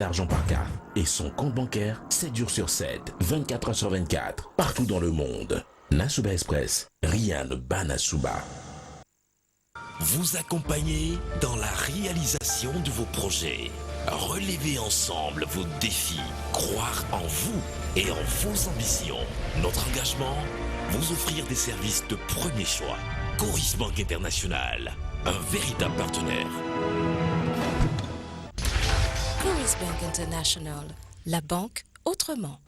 L'argent par carte et son compte bancaire 7 jours sur 7, 24 heures sur 24, partout dans le monde. Nasuba Express, rien ne bat Nasuba. Vous accompagner dans la réalisation de vos projets. Relevez ensemble vos défis, croire en vous et en vos ambitions. Notre engagement, vous offrir des services de premier choix. Coris Banque International, un véritable partenaire. Coris Bank International, la banque autrement.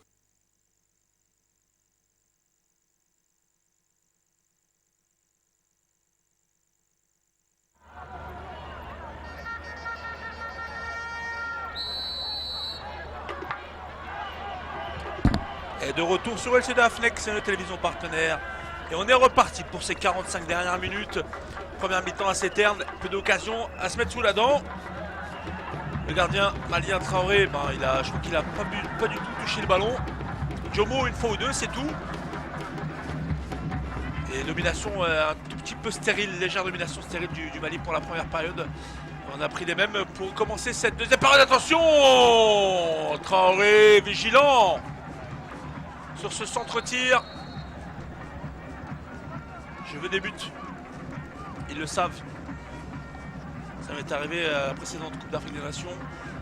Et de retour sur LCD Afnex, c'est notre télévision partenaire. Et on est reparti pour ces 45 dernières minutes. Première mi-temps assez terne, peu d'occasions à se mettre sous la dent. Le gardien malien Traoré, je crois qu'il n'a pas du tout touché le ballon. Jomo une fois ou deux, c'est tout. Et domination un tout petit peu stérile, légère domination stérile du Mali pour la première période. On a pris les mêmes pour commencer cette deuxième période. Attention, Traoré vigilant sur ce centre-tir. Je veux des buts. Ils le savent. Ça m'est arrivé à la précédente Coupe d'Afrique des Nations.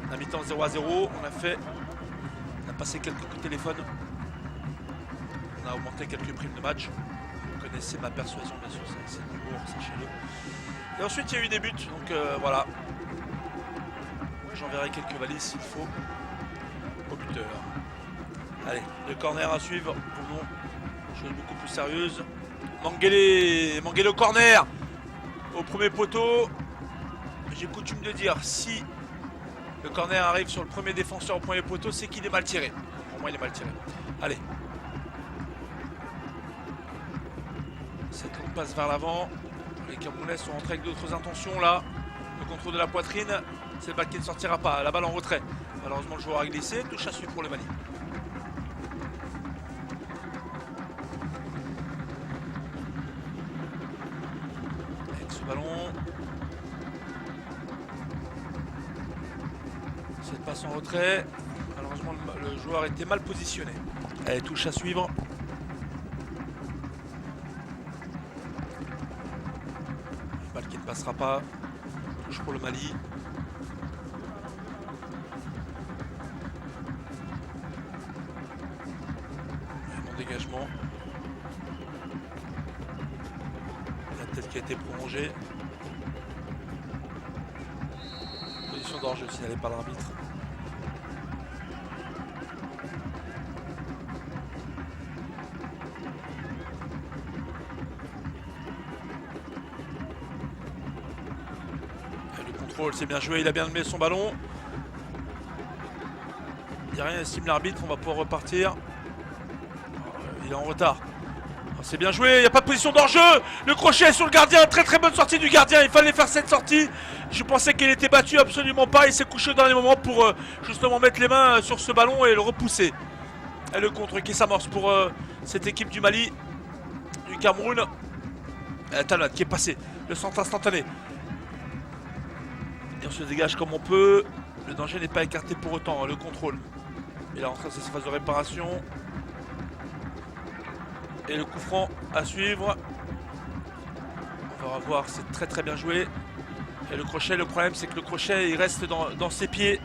On a mi-temps 0-0. On a passé quelques coups de téléphone. On a augmenté quelques primes de match. Vous connaissez ma persuasion, bien sûr. C'est de l'humour, sachez-le. Et ensuite, il y a eu des buts. Donc voilà. J'enverrai quelques valises s'il faut au buteur. Allez, le corner à suivre. Pour nous, chose beaucoup plus sérieuse. Manguele au corner. Au premier poteau. J'ai coutume de dire, si le corner arrive sur le premier défenseur au premier poteau, c'est qu'il est mal tiré. Pour moi, il est mal tiré. Allez. Cette longue passe vers l'avant. Les Camerounais sont rentrés avec d'autres intentions là. Le contrôle de la poitrine. C'est le balle qui ne sortira pas. La balle en retrait. Malheureusement, le joueur a glissé. Touche à suivre pour le Mali. Avec ce ballon. Cette passe en retrait. Malheureusement, le joueur était mal positionné. Allez, touche à suivre. Balle qui ne passera pas. Touche pour le Mali. Bon dégagement. La tête qui a été prolongée. Position d'hors-jeu signalée par l'arbitre. C'est bien joué, il a bien mis son ballon. Il n'y a rien, estime l'arbitre, on va pouvoir repartir. Il est en retard. C'est bien joué, il n'y a pas de position d'hors-jeu. Le crochet sur le gardien, très très bonne sortie du gardien. Il fallait faire cette sortie. Je pensais qu'il était battu, absolument pas. Il s'est couché au dernier moment pour justement mettre les mains sur ce ballon et le repousser. Et le contre qui s'amorce pour cette équipe du Mali, du Cameroun. Talon qui est passé, le centre instantané. Et on se dégage comme on peut. Le danger n'est pas écarté pour autant. Le contrôle. Et là, on trace cette phase de réparation. Et le coup franc à suivre. On va voir, c'est très très bien joué. Et le crochet, le problème c'est que le crochet il reste dans ses pieds.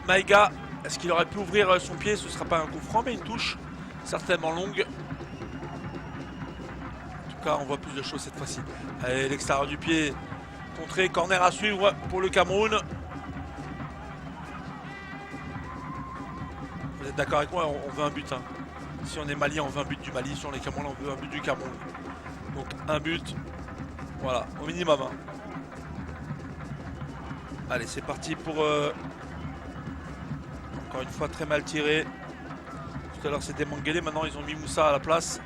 Maïga, est-ce qu'il aurait pu ouvrir son pied? Ce ne sera pas un coup franc, mais une touche certainement longue. En tout cas, on voit plus de choses cette fois-ci. Allez, l'extérieur du pied. Contré, corner à suivre pour le Cameroun. Vous êtes d'accord avec moi? On veut un but. Hein. Si on est malien, on veut un but du Mali. Si on est Cameroun, on veut un but du Cameroun. Donc un but. Voilà, au minimum. Hein. Allez, c'est parti pour... Encore une fois, très mal tiré. Tout à l'heure, c'était Manguele. Maintenant, ils ont mis Moussa à la place.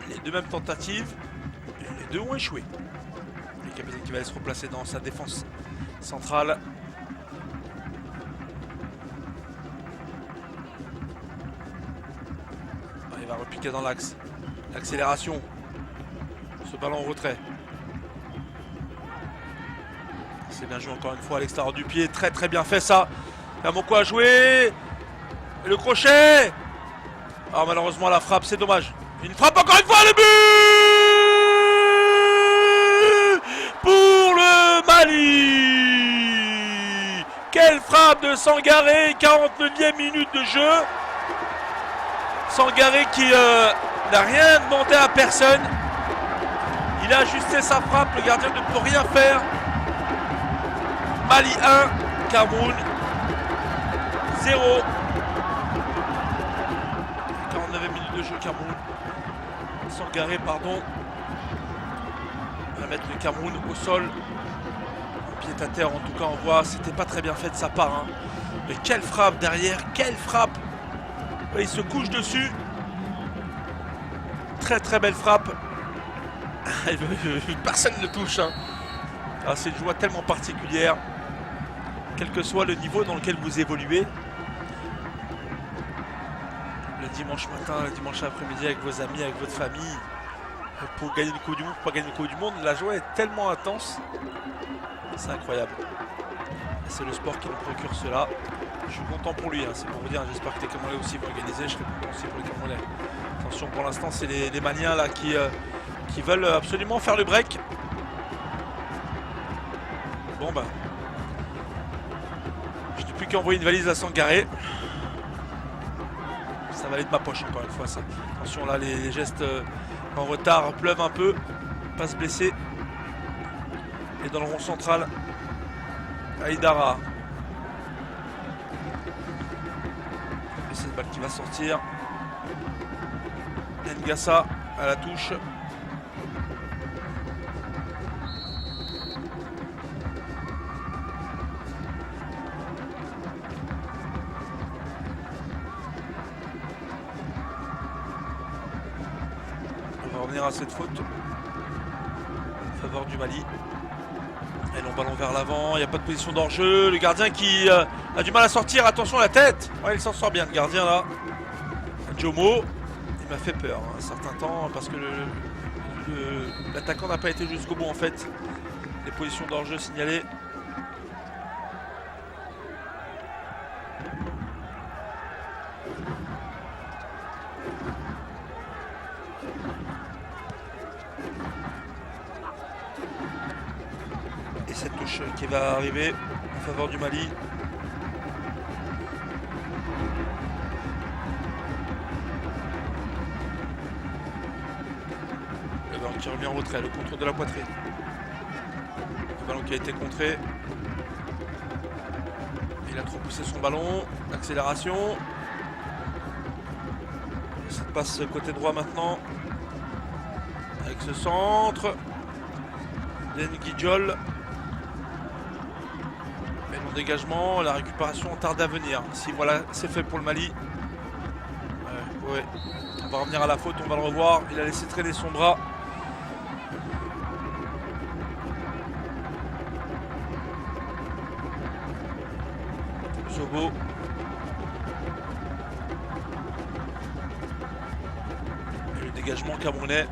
Les deux mêmes tentatives. Les deux ont échoué. Le capitaine qui va aller se replacer dans sa défense centrale. Il va repiquer dans l'axe. L'accélération. Ce ballon en retrait. C'est bien joué encore une fois à l'extérieur du pied. Très très bien fait ça. Kamoko a joué. Et le crochet. Ah, malheureusement la frappe, c'est dommage. Une frappe encore une fois, le but pour le Mali. Quelle frappe de Sangaré, 49e minute de jeu. Sangaré qui n'a rien demandé à personne. Il a ajusté sa frappe, le gardien ne peut rien faire. Mali 1, Cameroun 0. 49 minutes de jeu, Cameroun. Sangaré, pardon. On va mettre le Cameroun au sol. Pied à terre, en tout cas, on voit, c'était pas très bien fait de sa part. Hein. Mais quelle frappe derrière, quelle frappe. Il se couche dessus. Très très belle frappe. Personne ne touche. Hein. Ah, c'est une joie tellement particulière. Quel que soit le niveau dans lequel vous évoluez. Le dimanche matin, le dimanche après-midi avec vos amis, avec votre famille. Pour gagner une Coupe du Monde, pour pas gagner une Coupe du Monde, la joie est tellement intense. C'est incroyable. C'est le sport qui nous procure cela. Je suis content pour lui, hein, c'est pour vous dire. J'espère que les Camerounais aussi vont organiser. Je serai content aussi pour les Camerounais. Attention, pour l'instant, c'est les Maliens là qui veulent absolument faire le break. Bon bah. Je n'ai plus qu'à envoyer une valise à Sangaré. Ça va aller de ma poche encore une fois ça. Attention là, les gestes en retard pleuvent un peu. Pas se blesser. Et dans le rond central, Aïdara. Et cette balle qui va sortir. Ngassa à la touche. On va revenir à cette faute en faveur du Mali. Et l'on ballon vers l'avant, il n'y a pas de position d'hors-jeu. Le gardien qui a du mal à sortir, attention à la tête. Ouais, il s'en sort bien le gardien là. Jomo, il m'a fait peur un certain temps parce que l'attaquant n'a pas été jusqu'au bout en fait. Les positions d'hors-jeu signalées. Et cette touche qui va arriver en faveur du Mali. Le ballon qui remet en retrait, le contrôle de la poitrine. Le ballon qui a été contré. Il a trop poussé son ballon. Accélération. Ça passe côté droit maintenant. Avec ce centre. Denguijol. Et le dégagement, la récupération tarde à venir. Si voilà, c'est fait pour le Mali. Ouais. On va revenir à la faute, on va le revoir. Il a laissé traîner son bras. Sobo. Et le dégagement camerounais.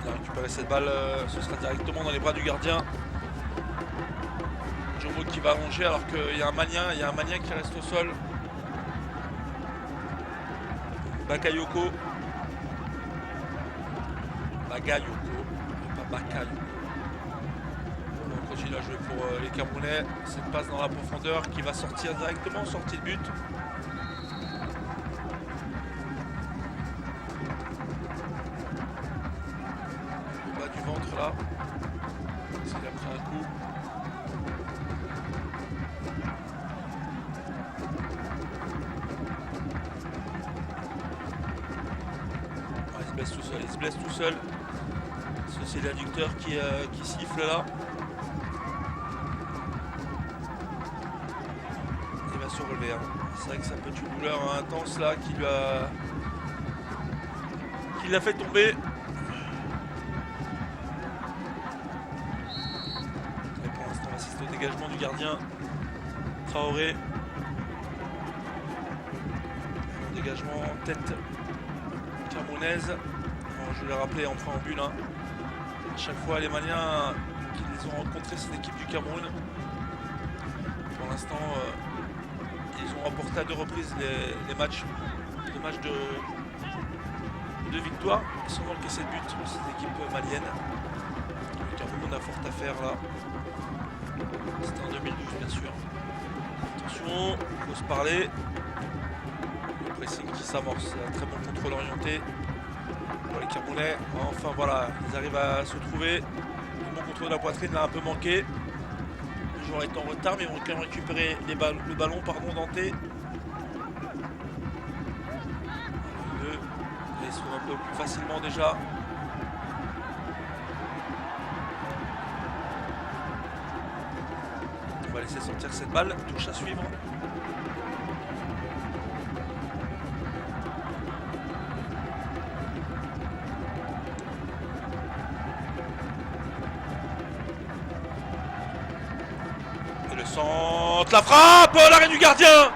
Il a récupéré cette balle, ce sera directement dans les bras du gardien. Jomo qui va allonger alors qu'il y a un Malien, qui reste au sol. Bakayoko. Bagayoko, pas Bakayoko. On continue à jouer pour les Camerounais. Cette passe dans la profondeur qui va sortir directement, sortie de but. Au bas du ventre là. Parce qu'il a pris un coup. Il se blesse tout seul. C'est l'adducteur qui siffle là. Il va se relever. Hein. C'est vrai que ça peut être une douleur intense là qui l'a fait tomber. Et pour l'instant, on assiste au dégagement du gardien. Traoré. Dégagement en tête camerounaise. On je l'ai rappelé en préambule. Hein. À chaque fois, les Maliens qui les ont rencontrés, cette équipe du Cameroun, pour l'instant, ils ont remporté à 2 reprises les matchs de victoire, sans encaisser de but sur cette équipe malienne. Le Cameroun a fort à faire là. C'était en 2012 bien sûr. Attention, il faut se parler. Le pressing qui s'amorce, un très bon contrôle orienté pour les Camerounais. Enfin voilà, ils arrivent à se trouver. Le bon contrôle de la poitrine l'a un peu manqué. Les joueurs étaient en retard, mais ils vont quand même récupérer le ballon Danté. Ils sont un peu plus facilement déjà. On va laisser sortir cette balle. Touche à suivre. Et le centre, la frappe, l'arrêt du gardien.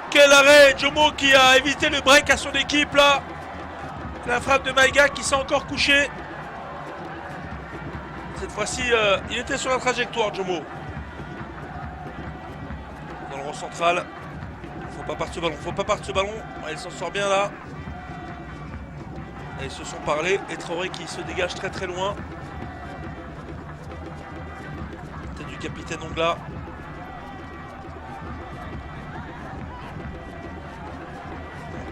Quel arrêt, Jomo qui a évité le break à son équipe là. La frappe de Maïga qui s'est encore couché. Cette fois-ci, il était sur la trajectoire, Jomo. Dans le rond central. Faut pas perdre ce ballon. Faut pas perdre ce ballon. Ouais, il s'en sort bien là. Et ils se sont parlé. Et Traoré qui se dégage très très loin. Tête du capitaine Ongla.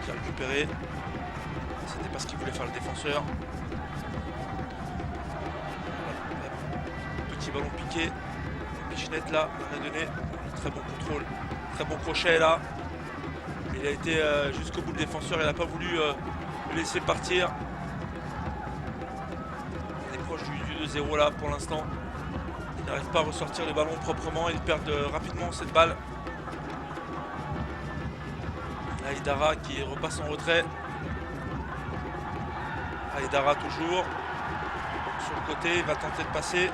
Qui a récupéré. C'était pas ce qu'il voulait faire le défenseur. Petit ballon piqué. Pichinette là, on a donné. Très bon contrôle. Très bon crochet là. Il a été jusqu'au bout le défenseur. Il n'a pas voulu le laisser partir. On est proche du 2-0 là pour l'instant. Il n'arrive pas à ressortir le ballon proprement. Ils perdent rapidement cette balle. Aïdara qui repasse en retrait. Aïdara toujours. Sur le côté, il va tenter de passer.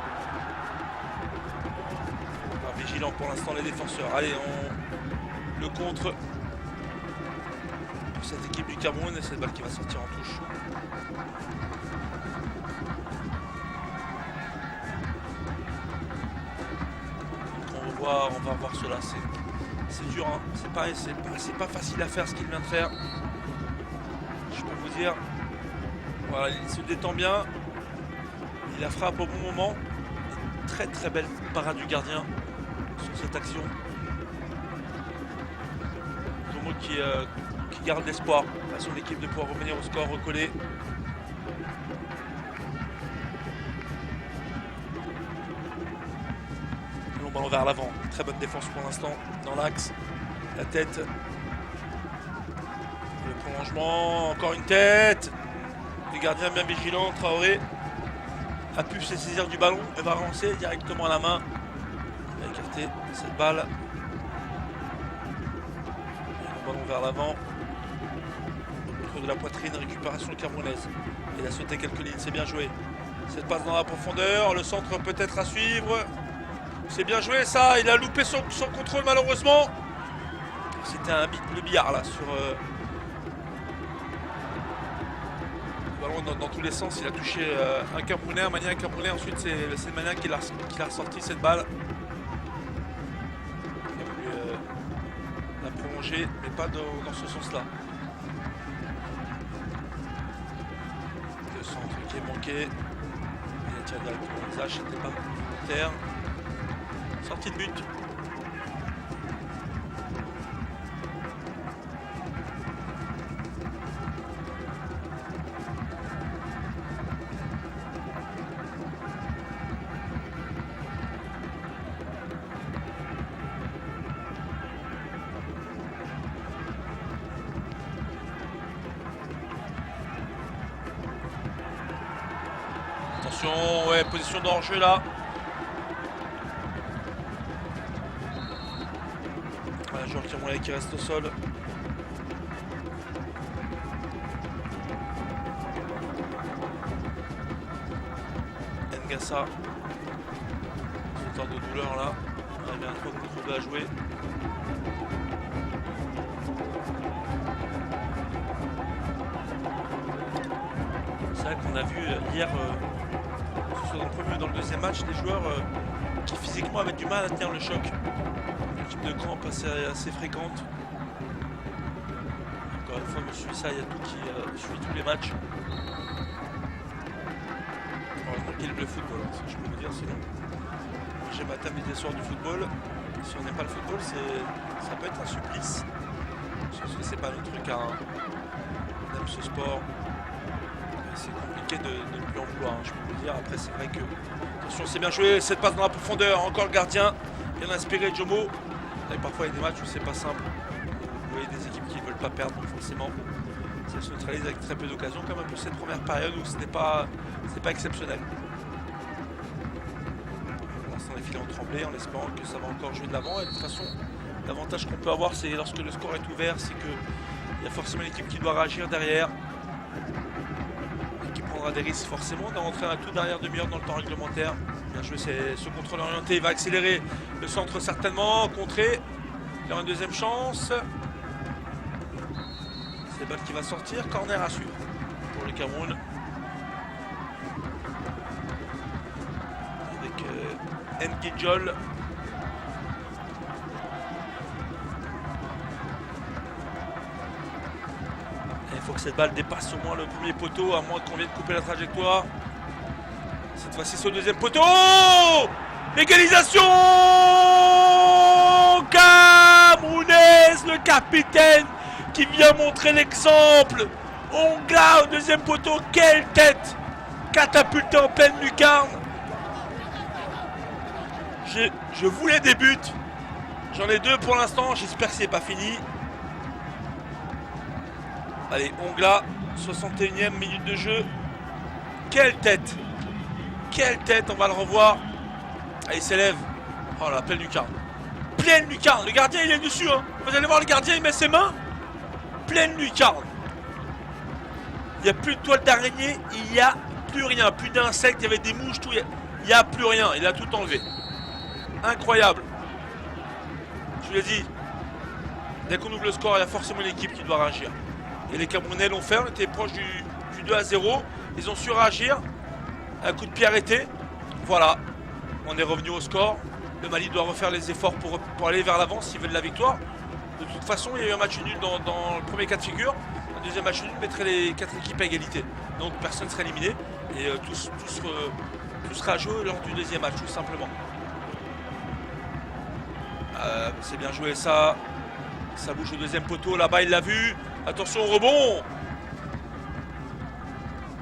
Vigilant pour l'instant les défenseurs. Allez, on le contre pour cette équipe du Cameroun et cette balle qui va sortir en touche. Donc on va voir cela. C'est dur, hein. C'est pas facile à faire ce qu'il vient de faire. Je peux vous dire. Voilà, il se détend bien. Il la frappe au bon moment. Très très belle parade du gardien sur cette action. Jomo qui garde l'espoir à son équipe de pouvoir revenir au score, recoller. Long ballon vers l'avant. Très bonne défense pour l'instant dans l'axe. La tête. Le prolongement. Encore une tête. Le gardien bien vigilant. Traoré a pu se saisir du ballon et va relancer directement à la main. Il a écarté cette balle. Le ballon vers l'avant. Creux de la poitrine, récupération camerounaise. Il a sauté quelques lignes, c'est bien joué. Cette passe dans la profondeur, le centre peut-être à suivre. C'est bien joué ça, il a loupé son contrôle malheureusement. C'était le billard là sur... Le ballon dans tous les sens, il a touché un Camerounais, un Malien, un Camerounais. Ensuite c'est le Malien qui l'a ressorti cette balle. Il a voulu la prolonger, mais pas dans ce sens-là. Le centre qui est manqué. Il a tiré directement le visage, c'était pas terre. Sortie de but. Attention, ouais, position de hors-jeu là. Voilà, joueur camerounais qui reste au sol. Ngassa. Sauteur de douleur là. Il y avait un 3 contre 2 à jouer. C'est vrai On a vu hier, que ce soit dans le premier ou dans le deuxième match, des joueurs qui physiquement avaient du mal à tenir le choc. Une équipe de crampes assez fréquente. Encore une fois, monsieur ça, il y a tout qui suit tous les matchs. Heureusement qu'il aime le football, hein, je peux vous dire, sinon j'ai ma table des soirs du football. Si on n'aime pas le football, ça peut être un supplice. Parce que c'est pas le truc, hein. On aime ce sport. C'est compliqué de ne plus en vouloir, hein, je peux vous dire. Après, c'est vrai que. Attention, c'est bien joué, cette passe dans la profondeur. Encore le gardien, bien inspiré, Jomo. Et parfois, il y a des matchs où c'est pas simple. Vous voyez des équipes qui ne veulent pas perdre, donc forcément, ça se neutralise avec très peu d'occasions, comme un peu cette première période où ce n'est pas exceptionnel. Pour l'instant, les filets ont tremblé en espérant que ça va encore jouer de l'avant. Et de toute façon, l'avantage qu'on peut avoir, c'est lorsque le score est ouvert, c'est qu'il y a forcément une équipe qui doit réagir derrière. Et qui prendra des risques forcément de rentrer à la toute dernière demi-heure dans le temps réglementaire. Bien joué, c'est ce contrôle orienté, il va accélérer le centre certainement, contrer. Il y aura une deuxième chance. C'est balle qui va sortir, corner à suivre pour le Cameroun. Avec N'Gijol. Il faut que cette balle dépasse au moins le premier poteau, à moins qu'on vienne couper la trajectoire. Cette fois-ci c'est au deuxième poteau. L'égalisation camerounaise, le capitaine qui vient montrer l'exemple. Ongla au deuxième poteau, quelle tête catapultée en pleine lucarne. Je voulais des buts. J'en ai 2 pour l'instant, j'espère que c'est pas fini. Allez, Ongla, 61e minute de jeu. Quelle tête! Quelle tête, on va le revoir. Allez, il s'élève. Oh la pleine lucarne. Pleine lucarne, le gardien il est dessus. Hein. Vous allez voir, le gardien il met ses mains. Pleine lucarne. Il n'y a plus de toile d'araignée, il n'y a plus rien. Plus d'insectes, il y avait des mouches, tout. Il n'y a plus rien, il a tout enlevé. Incroyable. Je vous l'ai dit. Dès qu'on ouvre le score, il y a forcément une équipe qui doit réagir. Et les Camerounais l'ont fait, on était proche du 2-0. Ils ont su réagir. Un coup de pied arrêté. Voilà. On est revenu au score. Le Mali doit refaire les efforts pour aller vers l'avant s'ils veulent la victoire. De toute façon, il y a eu un match nul dans le premier cas de figure. Un deuxième match nul mettrait les 4 équipes à égalité. Donc personne ne serait éliminé. Et tout sera joué lors du deuxième match, tout simplement. C'est bien joué ça. Ça bouge au deuxième poteau. Là-bas, il l'a vu. Attention au rebond.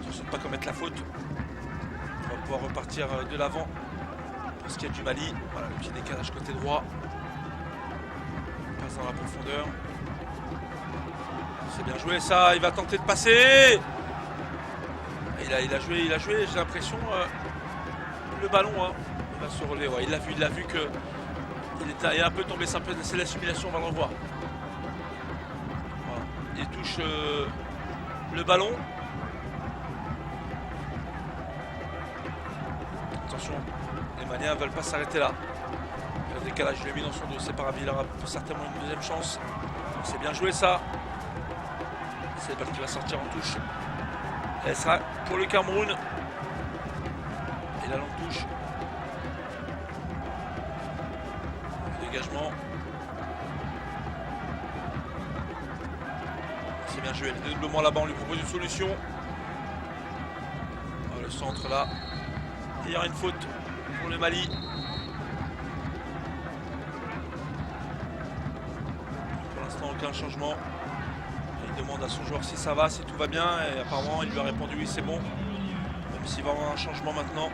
Attention de ne pas commettre la faute. On va pouvoir repartir de l'avant. Pour ce qui est du Mali. Voilà, le petit décalage côté droit. On passe dans la profondeur. C'est bien joué ça. Il va tenter de passer. Il a joué. J'ai l'impression. Le ballon. Hein, il va se relever. Ouais, il a vu que. Il est un peu tombé. C'est la simulation. On va le revoir. Il touche le ballon. Attention, les Maliens ne veulent pas s'arrêter là. Le décalage, je l'ai mis dans son dos, c'est pas grave, il aura certainement une deuxième chance. C'est bien joué ça. C'est la balle qui va sortir en touche. Elle sera pour le Cameroun. Et la longue touche. Le dégagement. C'est bien joué, le dédoublement là-bas, on lui propose une solution. Oh, le centre là. Et il y aura une faute pour le Mali. Pour l'instant, aucun changement. Il demande à son joueur si ça va, si tout va bien. Et apparemment, il lui a répondu oui, c'est bon. Même s'il va y avoir un changement maintenant.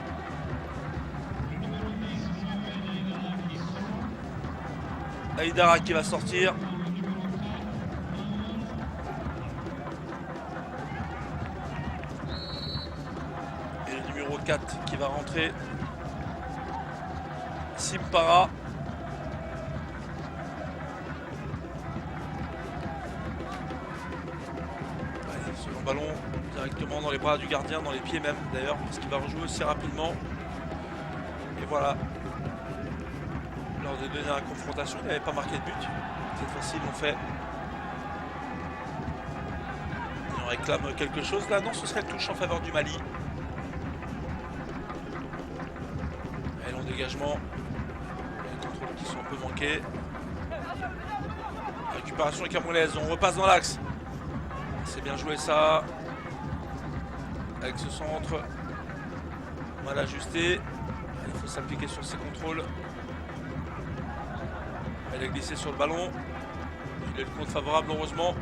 Aïdara qui va sortir. Et le numéro 4 qui va rentrer. Simpara. Allez, ce long ballon directement dans les bras du gardien, dans les pieds même d'ailleurs, parce qu'il va rejouer aussi rapidement. Et voilà. Lors de la dernière confrontation, il n'avait pas marqué de but. Cette fois-ci, ils l'ont fait. Il en réclame quelque chose là. Non, ce serait touche en faveur du Mali. Et long dégagement. Les contrôles qui sont un peu manqués. Récupération camerounaise. On repasse dans l'axe. C'est bien joué ça. Avec ce centre. Mal ajusté. Il faut s'appliquer sur ses contrôles. Elle a glissé sur le ballon. Il est le compte favorable heureusement.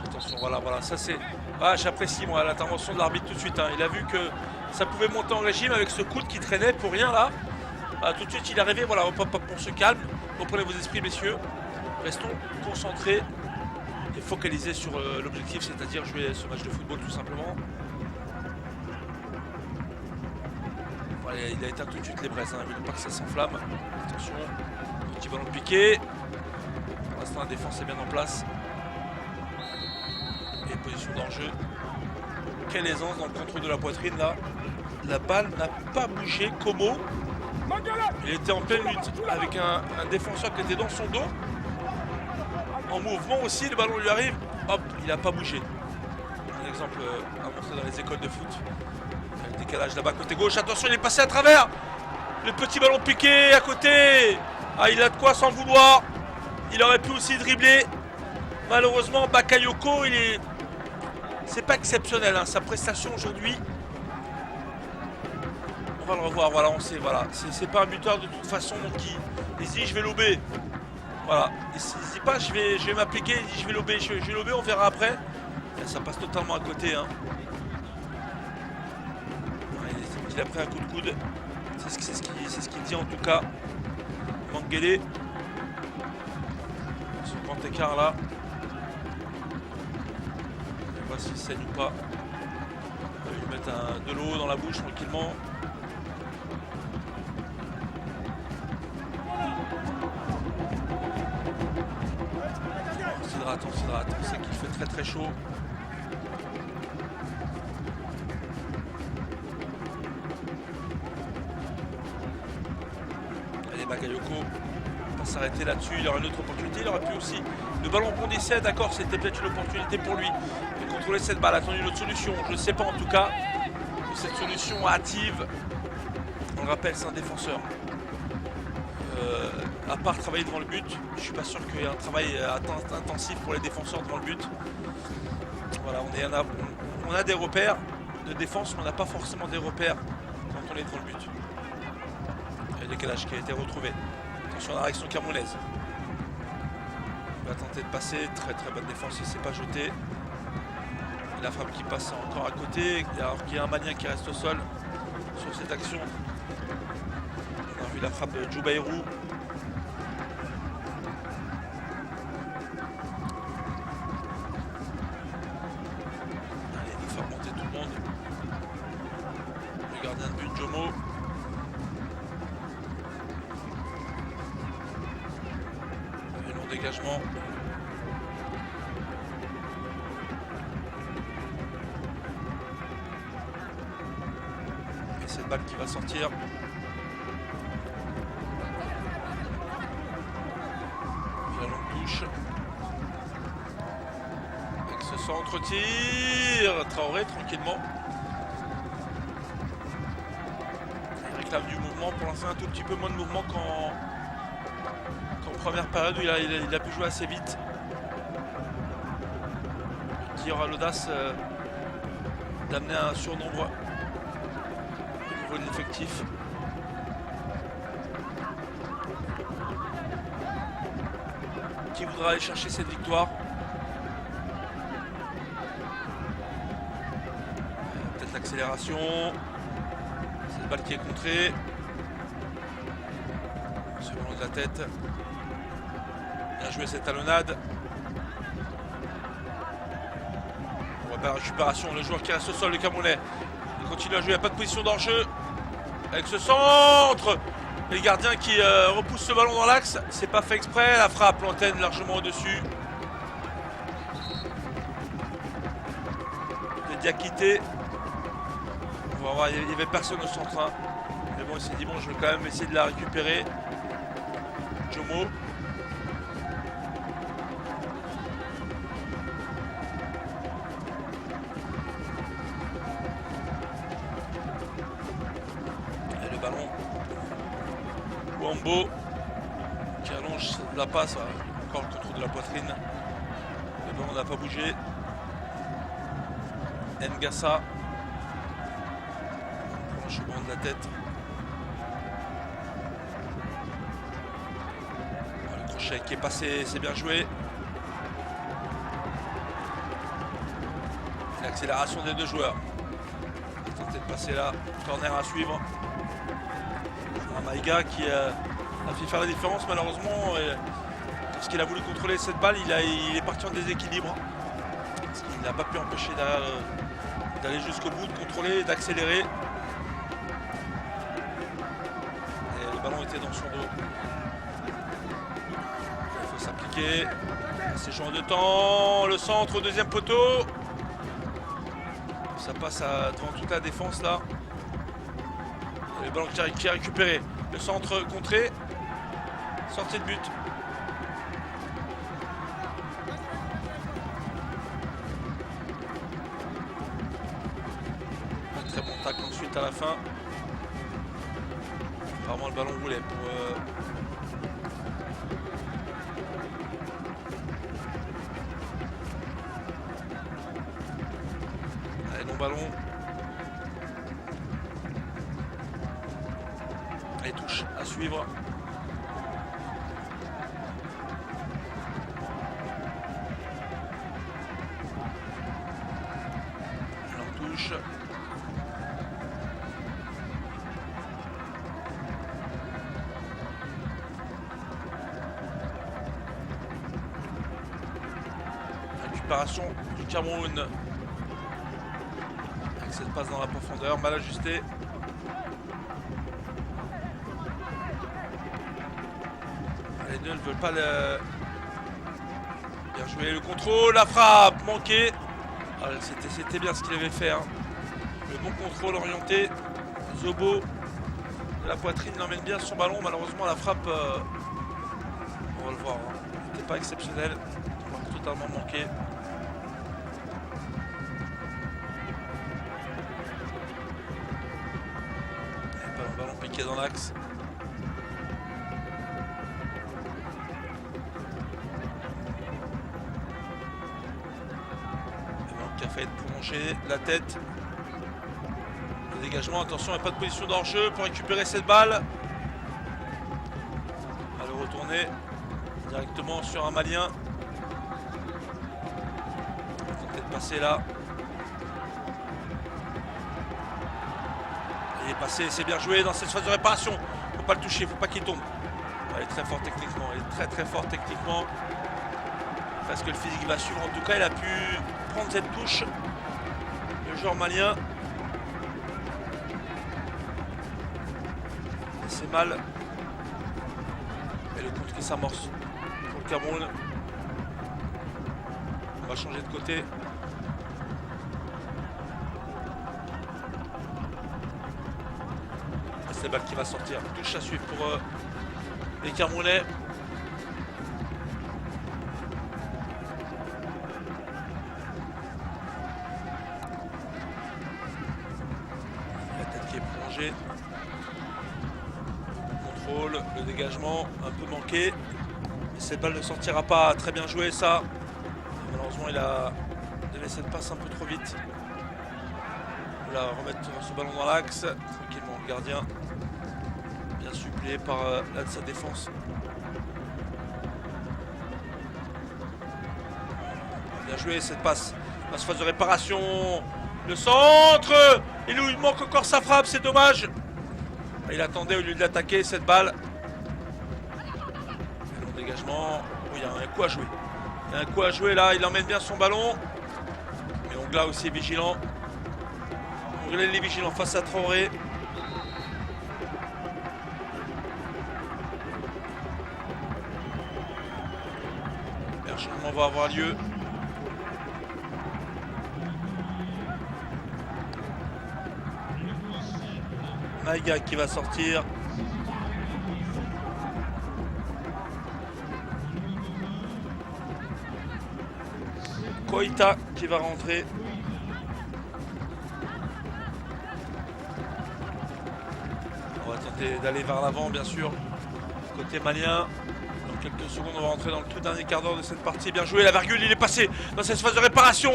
Attention, voilà, ça c'est... Ah, j'apprécie moi l'intervention de l'arbitre tout de suite. Il a vu que ça pouvait monter en régime avec ce coude qui traînait pour rien là. Tout de suite il est arrivé, voilà, hop, on se calme. Reprenez vos esprits messieurs. Restons concentrés et focalisés sur l'objectif, c'est-à-dire jouer ce match de football tout simplement. Voilà, il a éteint tout de suite les braises, il ne veut pas que ça s'enflamme. Attention, petit ballon piqué. Pour l'instant la défense est bien en place. Et position d'enjeu. Quelle aisance dans le contrôle de la poitrine là. La balle n'a pas bougé. Como, il était en pleine lutte avec un défenseur qui était dans son dos. En mouvement aussi, le ballon lui arrive. Hop, il n'a pas bougé. Un exemple à montrer dans les écoles de foot. Le décalage là-bas côté gauche. Attention, il est passé à travers. Le petit ballon piqué à côté. Ah, il a de quoi s'en vouloir. Il aurait pu aussi dribbler. Malheureusement, Bakayoko, c'est pas exceptionnel sa prestation aujourd'hui. On va le revoir, voilà, on sait, voilà. C'est pas un buteur de toute façon, donc il se dit je vais lober. Voilà, il se dit pas je vais m'appliquer, il dit je vais lober, on verra après. Et ça passe totalement à côté. Il a pris un coup de coude. C'est ce qu'il dit en tout cas. Manguélé. Ce grand écart là. Je ne sais pas s'il saigne ou pas. On va lui mettre de l'eau dans la bouche tranquillement. On s'hydrate, on sait qu'il fait très chaud. Allez, Bakayoko, on va s'arrêter là-dessus, il aura une autre opportunité, il aurait pu aussi. Le ballon bondissait, d'accord, c'était peut-être une opportunité pour lui de contrôler cette balle, attendu une autre solution, je ne sais pas en tout cas. Cette solution hâtive, on le rappelle, c'est un défenseur. À part travailler devant le but, je suis pas sûr qu'il y ait un travail intensif pour les défenseurs devant le but. Voilà, on a des repères de défense, mais on n'a pas forcément des repères quand on est devant le but. Il y a un décalage qui a été retrouvé. Attention à la réaction camerounaise. Il va tenter de passer, très bonne défense, il ne s'est pas jeté. Et la frappe qui passe encore à côté, alors qu'il y a un Malien qui reste au sol sur cette action. On a vu la frappe de Djoubaïrou. Gardien de but Jomo. Un long dégagement. Et cette balle qui va sortir. La longue touche. Avec ce centre-tir. Traoré tranquillement. Du mouvement, pour l'instant un tout petit peu moins de mouvement qu'en première période où il a pu jouer assez vite. Qui aura l'audace d'amener un surnombre au niveau de l'effectif. Qui voudra aller chercher cette victoire? Peut-être l'accélération. Balle qui est contrée. Sur le long de la tête. Bien joué cette talonnade. On voit pas la récupération. Le joueur qui reste au sol, le Camerounais. Il continue à jouer, il n'y a pas de position d'enjeu. Avec ce centre. Et le gardien qui repousse ce ballon dans l'axe. C'est pas fait exprès. La frappe, l'antenne largement au-dessus. De Diakité. On va voir, il n'y avait personne au centre. Mais bon, il s'est dit, bon, je vais quand même essayer de la récupérer. Jomo. Et le ballon. Wambo qui allonge la passe. Encore le contrôle de la poitrine. Le ballon n'a pas bougé. Ngassa. Franchement de la tête. Le crochet qui est passé, c'est bien joué. L'accélération des deux joueurs. Tenter de passer là. Corner à suivre. Un Maïga qui a fait faire la différence malheureusement. Lorsqu'il a voulu contrôler cette balle, il est parti en déséquilibre. Parce qu'il n'a pas pu empêcher d'aller jusqu'au bout, de contrôler et d'accélérer. Et le ballon était dans son dos. Il faut s'appliquer. C'est jouant de temps. Le centre au deuxième poteau. Ça passe devant toute la défense là. Et le ballon qui a récupéré. Le centre contré. Sortie de but. Un très bon tacle ensuite à la fin. Apparemment le ballon roulait pour allez, long ballon. Et touche à suivre. Alors touche. Récupération du Cameroun. Avec cette passe dans la profondeur, mal ajustée. Les deux ne veulent pas le... Bien joué, le contrôle, la frappe, manqué. Ah, c'était bien ce qu'il avait fait. Hein. Le bon contrôle orienté. Zobo, de la poitrine, il emmène bien son ballon. Malheureusement, la frappe, on va le voir, hein. C'était pas exceptionnel. Totalement manqué. Un ballon piqué dans l'axe. Qui a failli être prolongé, la tête. Le dégagement, attention, il n'y a pas de position d'hors-jeu pour récupérer cette balle. On va le retourner directement sur un Malien. Tenter de passer là. Il est passé, c'est bien joué dans cette phase de réparation. Il ne faut pas le toucher, il ne faut pas qu'il tombe. Il est très fort techniquement, il est très fort techniquement. Parce que le physique va suivre. En tout cas, il a pu prendre cette touche. Le joueur malien. C'est mal. Et le contre qui s'amorce pour le Cameroun. On va changer de côté. C'est la balle qui va sortir. Touche à suivre pour les Camerounais. Contrôle, le dégagement un peu manqué. Mais cette balle ne sortira pas. Très bien joué ça. Malheureusement il a donné cette passe un peu trop vite. On va remettre ce ballon dans l'axe. Tranquillement le gardien. Bien suppléé par là de sa défense. Bien joué cette passe. Dans cette phase de réparation. Le centre. Il lui manque encore sa frappe, c'est dommage. Il attendait au lieu de l'attaquer cette balle. Long dégagement. Oh, il y a un coup à jouer. Il y a un coup à jouer là, il emmène bien son ballon. Mais Ongla aussi est vigilant. Ongla est vigilant face à Traoré. Un changement va avoir lieu. Maïga qui va sortir. Koita qui va rentrer. On va tenter d'aller vers l'avant, bien sûr. Côté malien. Dans quelques secondes, on va rentrer dans le tout dernier quart d'heure de cette partie. Bien joué, la virgule, il est passé dans cette phase de réparation.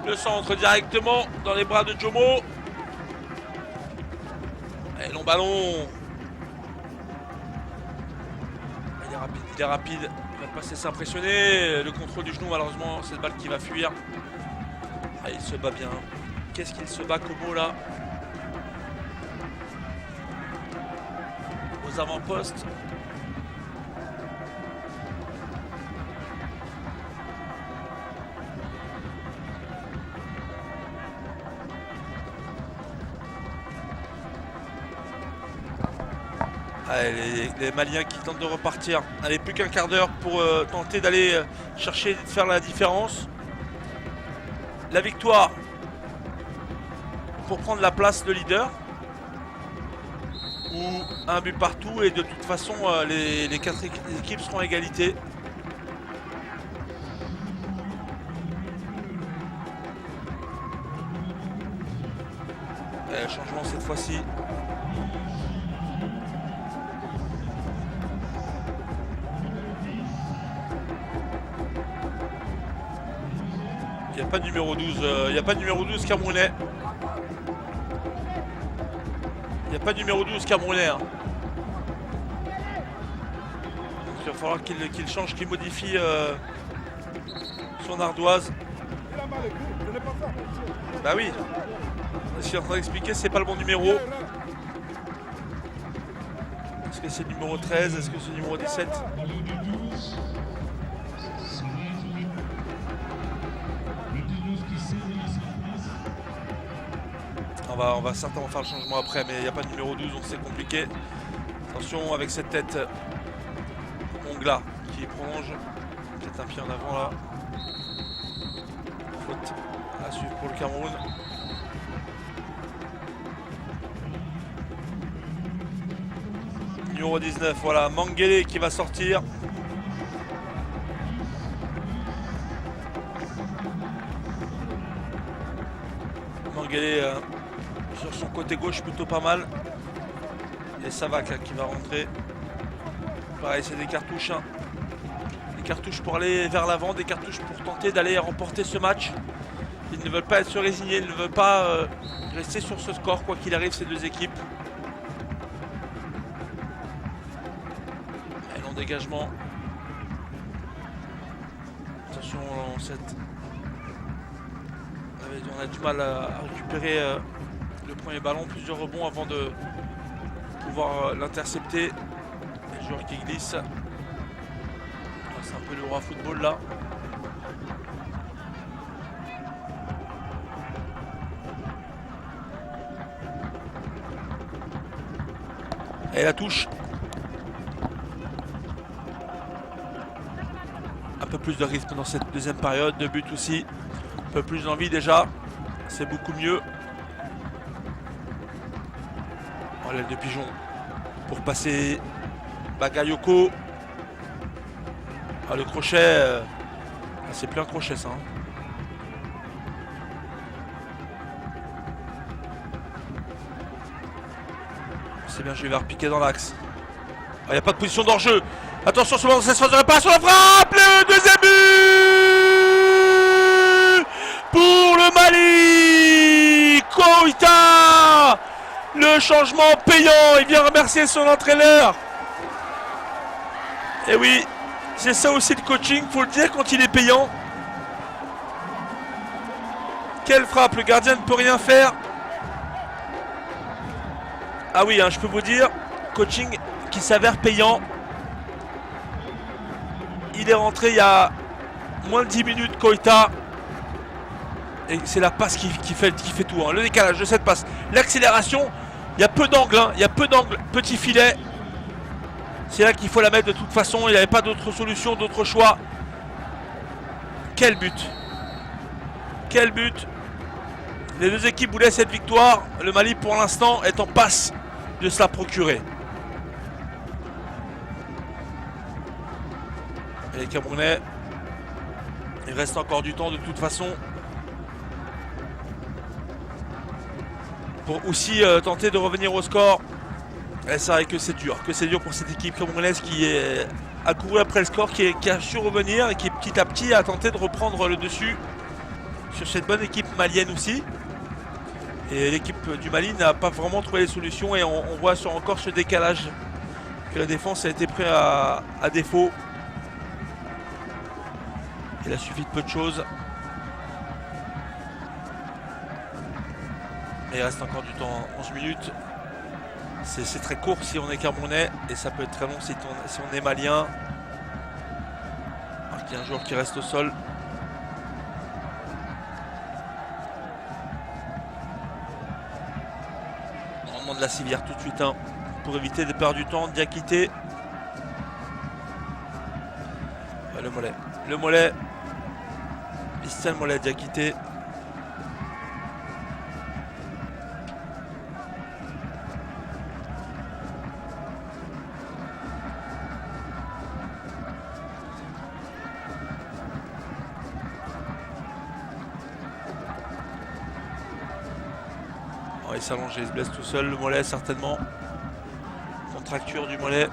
Le centre directement dans les bras de Jomo. Allez, long ballon. Il est rapide. Il va pas se laisser impressionner. Le contrôle du genou, malheureusement, cette balle qui va fuir. Ah, il se bat bien. Qu'est-ce qu'il se bat, Como, là? Aux avant-postes. Allez, les Maliens qui tentent de repartir. Allez, plus qu'un quart d'heure pour tenter d'aller chercher de faire la différence. La victoire pour prendre la place de leader. Ou un but partout et de toute façon les 4 équipes seront à égalité. Allez, changement cette fois-ci. Il n'y a pas de numéro 12, il n'y a pas de numéro 12 camerounais. Il n'y a pas de numéro 12 camerounais. Hein. Donc il va falloir qu'il change, qu'il modifie son ardoise. Bah oui. Ce qu'il est en train d'expliquer, c'est pas le bon numéro. Est-ce que c'est le numéro 13? Est-ce que c'est le numéro 17? On va certainement faire le changement après, mais il n'y a pas de numéro 12, donc c'est compliqué. Attention avec cette tête Ongla qui prolonge. Peut-être un pied en avant là. Faute à suivre pour le Cameroun. Numéro 19, voilà, Mangele qui va sortir. Mangele sur son côté gauche plutôt pas mal. Et Savak là, qui va rentrer. Pareil, c'est des cartouches. Hein. Des cartouches pour aller vers l'avant, des cartouches pour tenter d'aller remporter ce match. Ils ne veulent pas se résigner, ils ne veulent pas rester sur ce score, quoi qu'il arrive, ces deux équipes. Et long dégagement. Attention, on a du mal à récupérer le premier ballon, plusieurs rebonds avant de pouvoir l'intercepter. Le joueur qui glisse. C'est un peu le roi football là. Et la touche. Un peu plus de rythme dans cette deuxième période, 2 buts aussi. Un peu plus d'envie déjà. C'est beaucoup mieux. Oh, l'aile de pigeon pour passer Bagayoko. Ah, le crochet, c'est plus un crochet ça. Hein. C'est bien, je vais repiquer dans l'axe. Il n'y a pas de position d'hors-jeu. Attention, sur dans cette phase de réparation, la frappe, le deuxième but pour le Mali. Koita, le changement payant. Il vient remercier son entraîneur. Et oui, c'est ça aussi le coaching, faut le dire quand il est payant. Quelle frappe, le gardien ne peut rien faire. Ah oui, hein, je peux vous dire, coaching qui s'avère payant. Il est rentré il y a moins de 10 minutes, Koita. Et c'est la passe qui fait tout. Hein. Le décalage de cette passe, l'accélération, il y a peu d'angle, hein, il y a peu d'angle, petit filet. C'est là qu'il faut la mettre de toute façon, il n'y avait pas d'autre solution, d'autre choix. Quel but! Quel but! Les deux équipes voulaient cette victoire. Le Mali pour l'instant est en passe de se la procurer. Et les Camerounais Il reste encore du temps de toute façon. Pour aussi tenter de revenir au score. Et c'est vrai que c'est dur pour cette équipe camerounaise qui a couru après le score, qui a su revenir et qui petit à petit a tenté de reprendre le dessus sur cette bonne équipe malienne aussi. Et l'équipe du Mali n'a pas vraiment trouvé les solutions et on voit encore ce décalage que la défense a été prise à défaut. Il a suffi de peu de choses. Mais il reste encore du temps, 11 minutes. C'est très court si on est camerounais et ça peut être très long si on est malien. Alors qu'il y a un joueur qui reste au sol. On demande la civière tout de suite hein, pour éviter de perdre du temps. Diakité. Le mollet. Christian Mollet, Diakité. Il s'allonge et il se blesse tout seul, le mollet certainement. Contracture du mollet.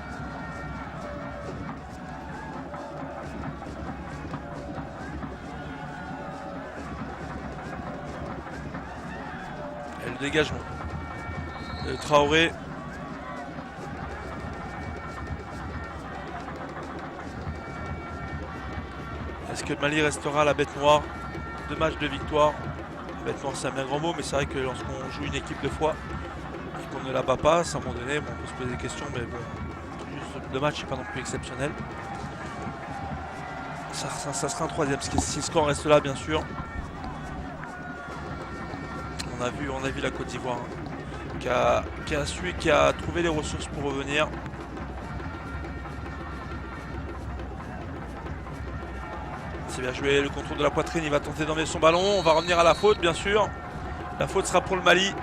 Et le dégagement de Traoré. Est-ce que le Mali restera la bête noire? 2 matchs de victoire. Bête noire, c'est un bien grand mot, mais c'est vrai que lorsqu'on joue une équipe de fois et qu'on ne la bat pas, à un moment donné, bon, on peut se poser des questions, mais bon, juste 2 matchs, c'est pas non plus exceptionnel. Ça sera un 3e, si le score reste là, bien sûr. On a vu la Côte d'Ivoire hein, qui a trouvé les ressources pour revenir. C'est bien joué, le contrôle de la poitrine, il va tenter d'emmener son ballon. On va revenir à la faute, bien sûr. La faute sera pour le Mali.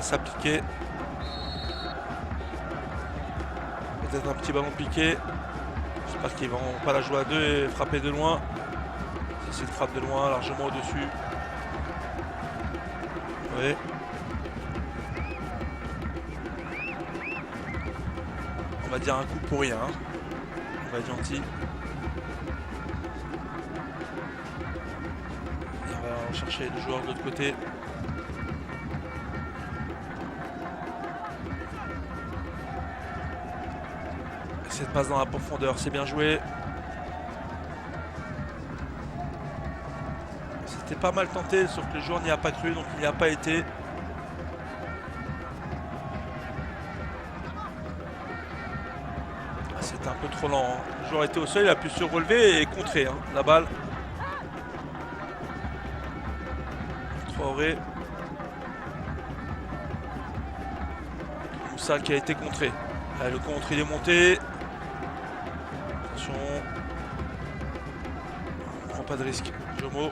S'appliquer. Peut-être un petit ballon piqué. J'espère qu'ils vont pas la jouer à 2 et frapper de loin. C'est une frappe de loin, largement au-dessus. Oui. On va dire un coup pour rien. On va être gentil. Et on va chercher le joueur de l'autre côté. Cette passe dans la profondeur, c'est bien joué. C'était pas mal tenté, sauf que le joueur n'y a pas cru, donc il n'y a pas été. C'était un peu trop lent. Hein. Le joueur était au sol, il a pu se relever et contrer hein, la balle. Traoré. Moussa qui a été contré. Allez, le contre il est monté. Attention. On ne prend pas de risque. Jomo.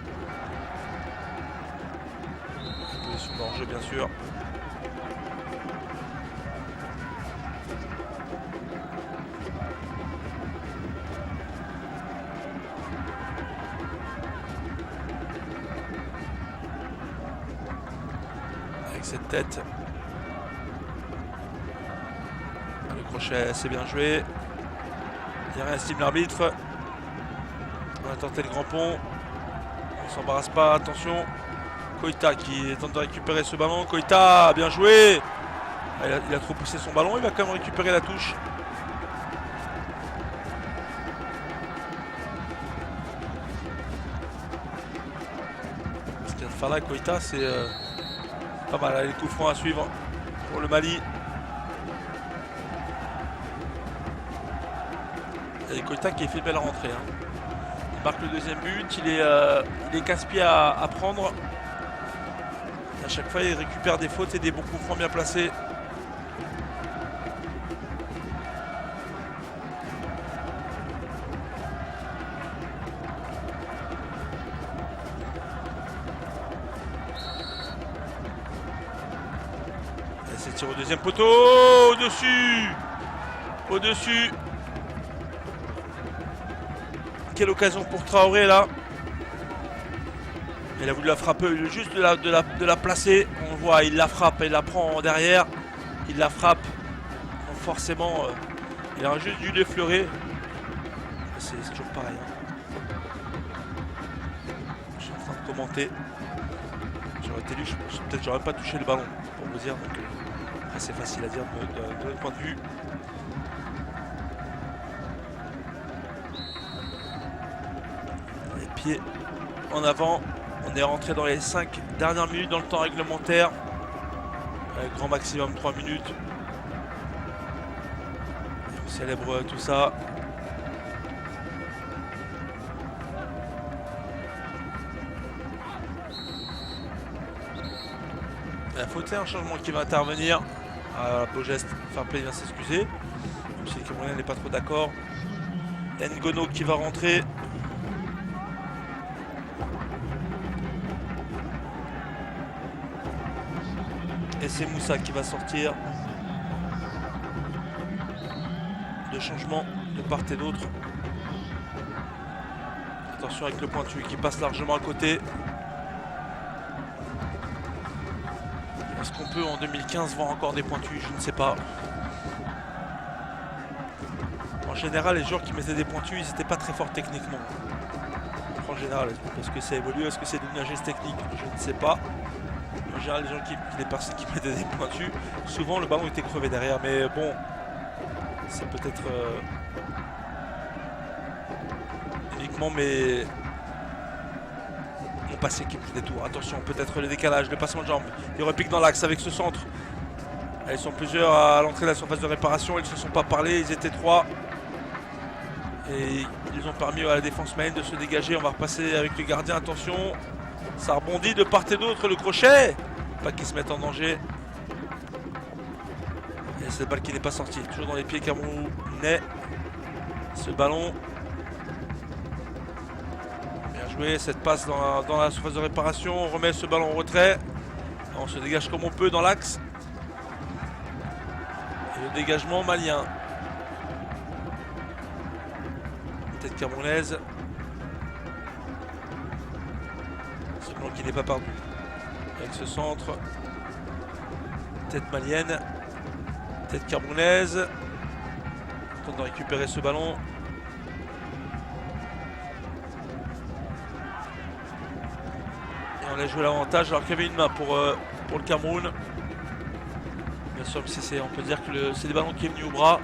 Position d'enjeu bien sûr. Avec cette tête. Le crochet c'est bien joué. Il n'y a rien, estime l'arbitre. On a tenté le grand pont. On s'embarrasse pas, attention. Koïta qui tente de récupérer ce ballon. Koïta, bien joué. Il a trop poussé son ballon, il va quand même récupérer la touche. Ce qu'il vient de faire là, Koïta, c'est pas mal. Allez, les coups francs à suivre pour le Mali. Et Koïta qui fait une belle rentrée. Hein. Il marque le 2e but, il est casse-pied à prendre. À chaque fois, il récupère des fautes et des bons coups francs bien placés. tir au deuxième poteau. Au-dessus. Au-dessus. Quelle occasion pour Traoré là. Il a voulu la frapper, juste de la placer. On voit, il la frappe, il la prend derrière. Il la frappe. Donc forcément, il a juste dû l'effleurer. C'est toujours pareil. Hein. Je suis en train de commenter. J'aurais été lu, peut-être j'aurais pas touché le ballon pour vous dire. Donc c'est facile à dire de notre point de vue. Les pieds en avant. On est rentré dans les 5 dernières minutes dans le temps réglementaire. Avec grand maximum 3 minutes. On célèbre tout ça. La faute, c'est un changement qui va intervenir. Beau geste, fair play vient s'excuser. Même si le Camerounais n'est pas trop d'accord. Ngono qui va rentrer. Et c'est Moussa qui va sortir. Deux changements de part et d'autre. Attention avec le pointu qui passe largement à côté. Est-ce qu'on peut en 2015 voir encore des pointus? Je ne sais pas. En général, les joueurs qui mettaient des pointus, ils n'étaient pas très forts techniquement. En général, est-ce que ça évolue? Est-ce que c'est devenu un geste technique? Je ne sais pas. En général, les personnes qui mettaient des pointus, souvent le ballon était crevé derrière. Mais bon, c'est peut-être uniquement mon passé qui me fait des tours. Attention, peut-être le décalage, le passement de jambes. Il repique dans l'axe avec ce centre. Ils sont plusieurs à l'entrée de la surface de réparation. Ils ne se sont pas parlé, ils étaient 3. Et ils ont permis à la défense malienne de se dégager. On va repasser avec le gardien. Attention. Ça rebondit de part et d'autre, le crochet. Pas qu'ils se mettent en danger. Et cette balle qui n'est pas sortie. Toujours dans les pieds camerounais. Ce ballon. Bien joué. Cette passe dans la surface de réparation. On remet ce ballon en retrait. On se dégage comme on peut dans l'axe. Et le dégagement malien. Tête camerounaise. Qui n'est pas perdu. Avec ce centre. Tête malienne. Tête camerounaise. Tente de récupérer ce ballon. Et on a joué l'avantage alors qu'il y avait une main pour le Cameroun. Bien sûr, si on peut dire que c'est des ballons qui est venu au bras.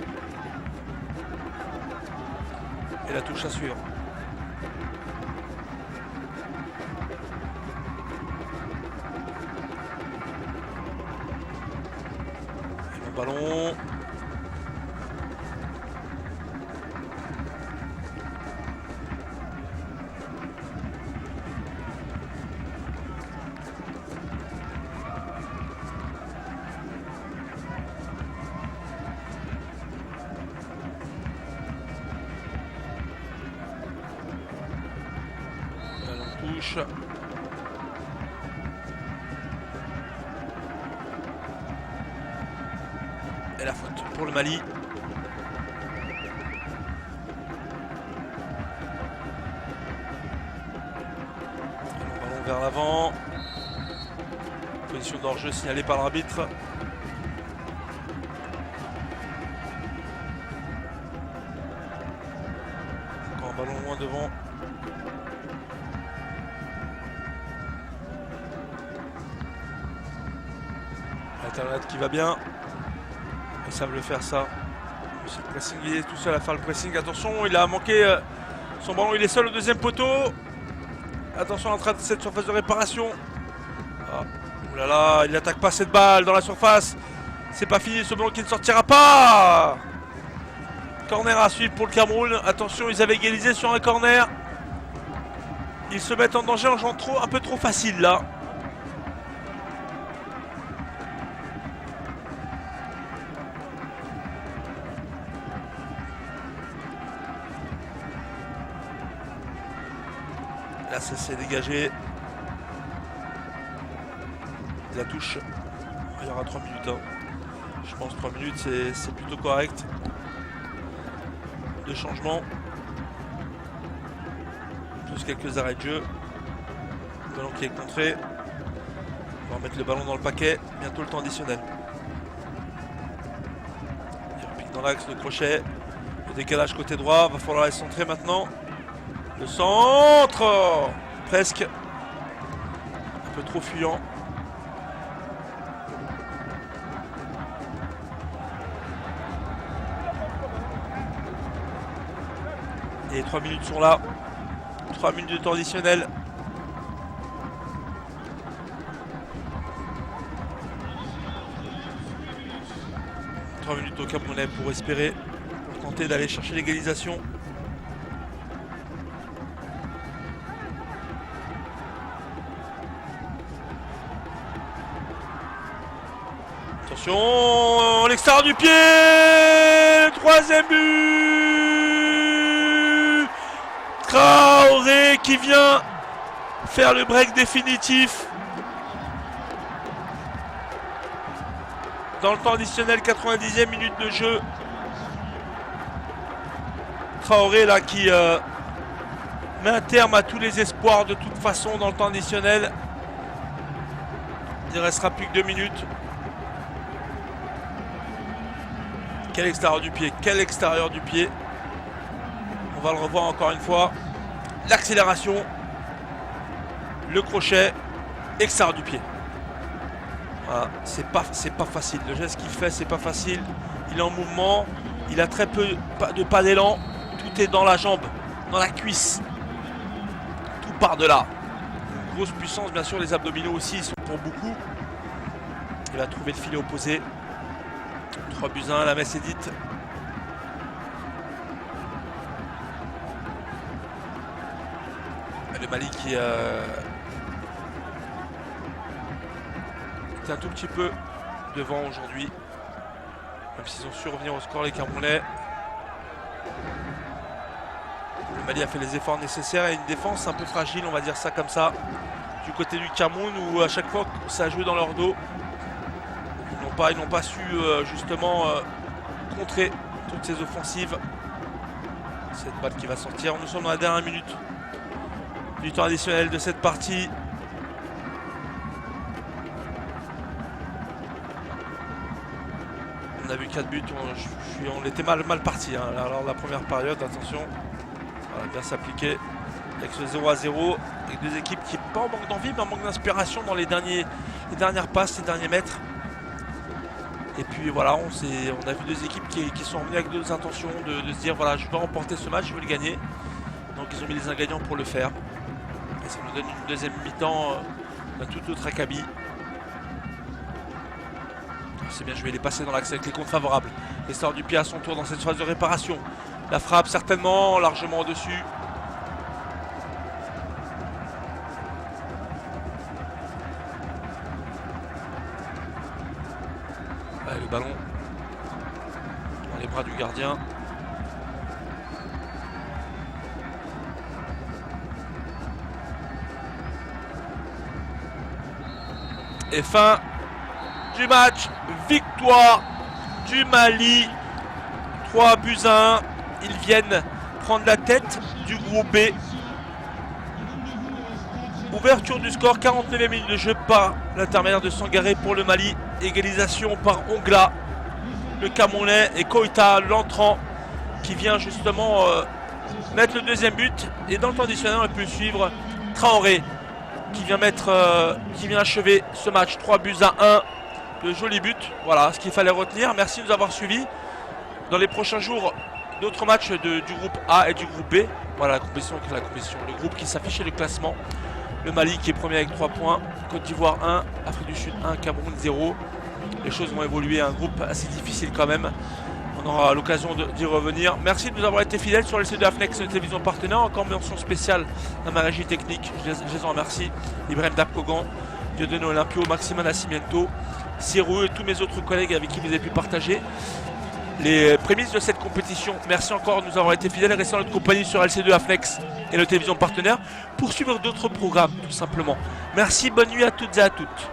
Et la touche à suivre. Ballon. Ballon touche. Et la faute pour le Mali. Ballon vers l'avant. Position d'hors-jeu signalée par l'arbitre. Encore un ballon loin devant. Internet qui va bien. Ils savent le faire ça. Le pressing, il est tout seul à faire le pressing. Attention, il a manqué son ballon, il est seul au deuxième poteau. Attention à l'entrée de cette surface de réparation. Ah, oulala, il n'attaque pas cette balle dans la surface. C'est pas fini, ce ballon qui ne sortira pas. Corner à suivre pour le Cameroun. Attention, ils avaient égalisé sur un corner. Ils se mettent en danger en jouant un peu trop facile là. Là, ça s'est dégagé. La touche. Il y aura 3 minutes. Hein. Je pense 3 minutes c'est plutôt correct. De changement. Plus quelques arrêts de jeu. Le ballon qui est contré. On va remettre le ballon dans le paquet. Bientôt le temps additionnel. Il repique dans l'axe, le crochet. Le décalage côté droit. Va falloir les centrer maintenant. Le centre. Presque. Un peu trop fuyant. Et les 3 minutes sont là. 3 minutes de temps additionnel. Minutes au Camerounais pour espérer, pour tenter d'aller chercher l'égalisation. Attention, l'extérieur du pied, le 3e but. Traoré qui vient faire le break définitif. Dans le temps additionnel, 90e minute de jeu. Traoré là qui met un terme à tous les espoirs de toute façon dans le temps additionnel. Il ne restera plus que 2 minutes. Quel extérieur du pied, quel extérieur du pied. On va le revoir encore une fois. L'accélération. Le crochet. Extérieur du pied. Voilà, c'est pas facile. Le geste qu'il fait, c'est pas facile. Il est en mouvement. Il a très peu de pas d'élan. Tout est dans la jambe, dans la cuisse. Tout part de là. Une grosse puissance, bien sûr. Les abdominaux aussi, ils sont pour beaucoup. Il va trouver le filet opposé. 3 buts 1, la messe est dite. Le Mali qui est un tout petit peu devant aujourd'hui, même s'ils ont su revenir au score, les Camerounais. Le Mali a fait les efforts nécessaires et une défense un peu fragile, on va dire ça comme ça, du côté du Cameroun, où à chaque fois ça a joué dans leur dos. Ils n'ont pas su justement contrer toutes ces offensives. Cette balle qui va sortir. Nous sommes dans la dernière minute du temps additionnel de cette partie. On a vu 4 buts, on était mal parti. Hein. Alors la première période, attention, ça va bien s'appliquer avec ce 0-0, avec deux équipes qui pas en manque d'envie, mais en manque d'inspiration dans les dernières passes, les derniers mètres. Et puis voilà, on a vu deux équipes qui sont venues avec deux intentions de se dire voilà, je veux remporter ce match, je veux le gagner. Donc ils ont mis les ingrédients pour le faire. Et ça nous donne une deuxième mi-temps d'un tout autre acabit. C'est bien joué, il est passé dans l'axe avec les comptes favorables. L'essor du pied à son tour dans cette phase de réparation. La frappe certainement, largement au-dessus. Le ballon dans les bras du gardien. Et fin du match, victoire du Mali, 3 buts à 1. Ils viennent prendre la tête du groupe B. Ouverture du score, 49e minute de jeu par l'intermédiaire de Sangaré pour le Mali. Égalisation par Ongla, le Camerounais, et Koïta, l'entrant, qui vient justement mettre le deuxième but. Et dans le temps additionnel, on peut suivre Traoré, qui vient achever ce match. 3 buts à 1. De jolis buts. Voilà ce qu'il fallait retenir. Merci de nous avoir suivis. Dans les prochains jours, d'autres matchs du groupe A et du groupe B. Voilà la compétition. Le groupe qui s'affiche et le classement. Le Mali qui est premier avec 3 points. Côte d'Ivoire 1. Afrique du Sud 1. Cameroun 0. Les choses vont évoluer. Un groupe assez difficile quand même. On aura l'occasion d'y revenir. Merci de nous avoir été fidèles sur le site de Afnex, notre télévision partenaire. Encore mention spéciale à ma régie technique. Je les en remercie. Ibrahim Dapkogan, Dieudonné Olympio, Maxime Nascimento, Cyrou et tous mes autres collègues avec qui vous avez pu partager les prémices de cette compétition. Merci encore de nous avoir été fidèles. Restez en notre compagnie sur LC2 Afnex et notre télévision partenaire pour suivre d'autres programmes, tout simplement. Merci, bonne nuit à toutes et à toutes.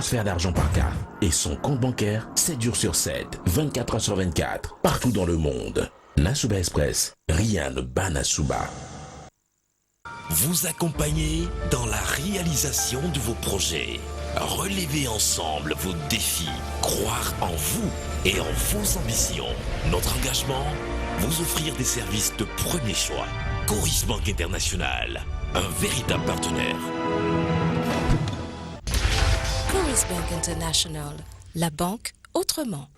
transfert d'argent par carte et son compte bancaire 7 jours sur 7, 24 heures sur 24, partout dans le monde. Nasuba Express, rien ne bat Nasuba. Vous accompagner dans la réalisation de vos projets. Relevez ensemble vos défis, croire en vous et en vos ambitions. Notre engagement, vous offrir des services de premier choix. Coris Banque Internationale, un véritable partenaire. Coris Bank International, la banque autrement.